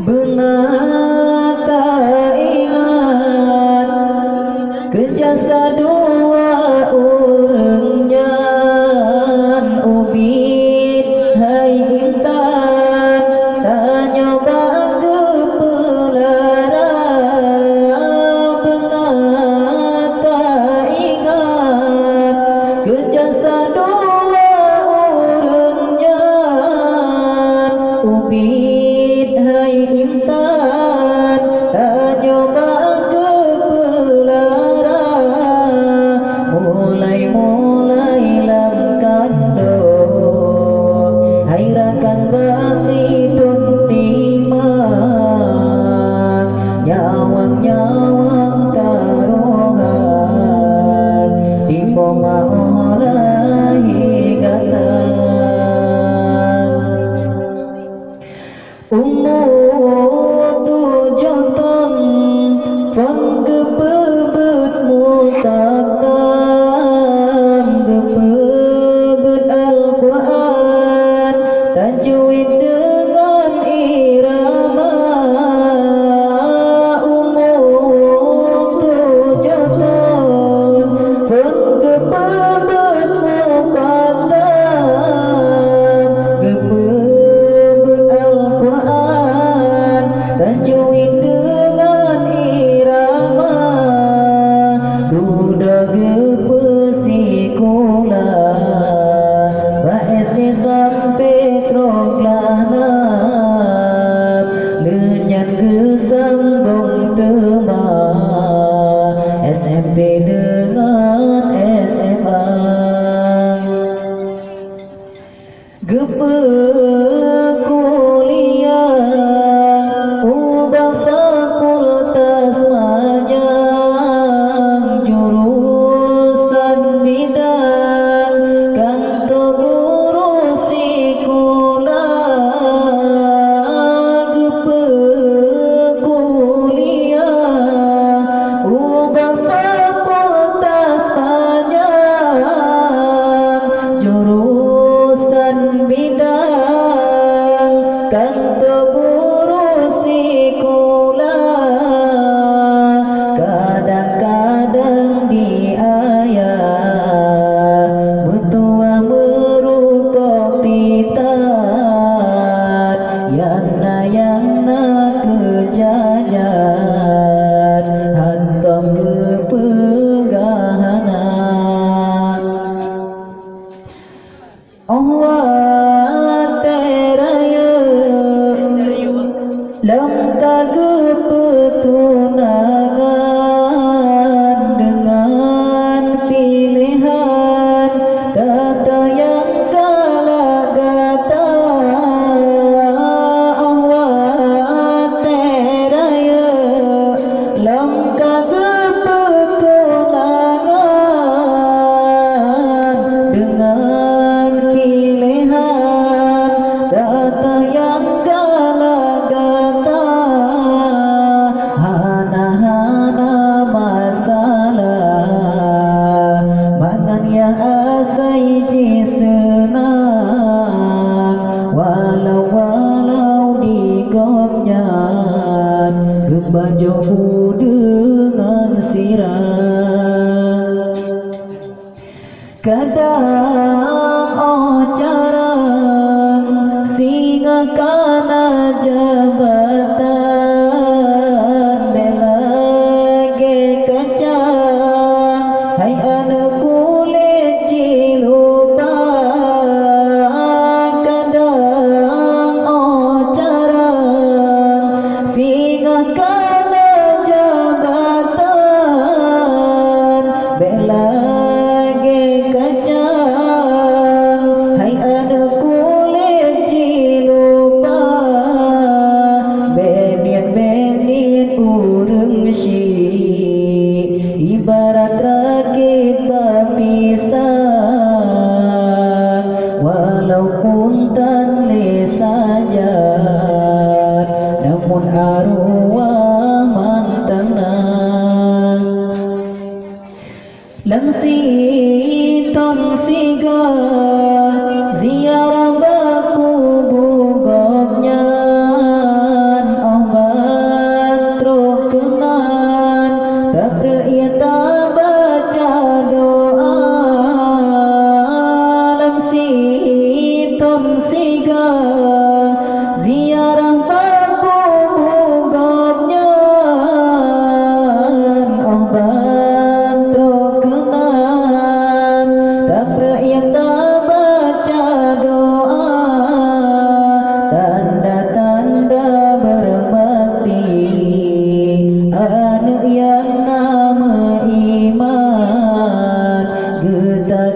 Benar tak ingat kejasa dua urangnya ubit hai intan tanya bangga pelara. Benar tak ingat kejasa dua urangnya ubit hai intan tanya bangga pelara. Mulai lam kandung hairakan basi tuntima nyawang karohan timbo maolai gata. Umur tujuh tahun fon kepebet mukatam kepebet Al-Quran tajwid dengan irama. Umur tujuh tahun fon kepebet mukatam kepebet Al-Quran tajwid dengan irama. Duda gepesikola SD sampai troklanap lenyan kesanggong tema SMP dengan SMA. Gepe kuliah ubah fakultas manyang jurusan bidang kantor guru sekolah. Gepe kuliah ubah fakultas manyang jurusan bidang kantor guru sekolah. Kadang-kadang diayah betua merukok pitat yang na kejajan hantam kepegahanan. Allah teraya lam kagep petunangan dengan pilihan kata yang galak-gata. Allah teraya lam kagep petunangan dengan pilihan kata yang galak-gata. Hana-hana masalah mangan yang asai ji senang walau digomnyan gembajomu dengan sirah. Kadang ocarang singa kana jabatan belage kacang hai anu kulit cilupa. Kadang ocarang singa kana jabatan belage kacang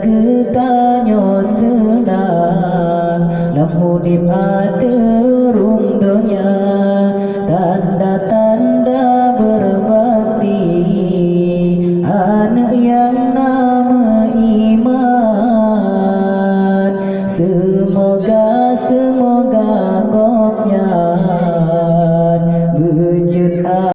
getanyo senang lamun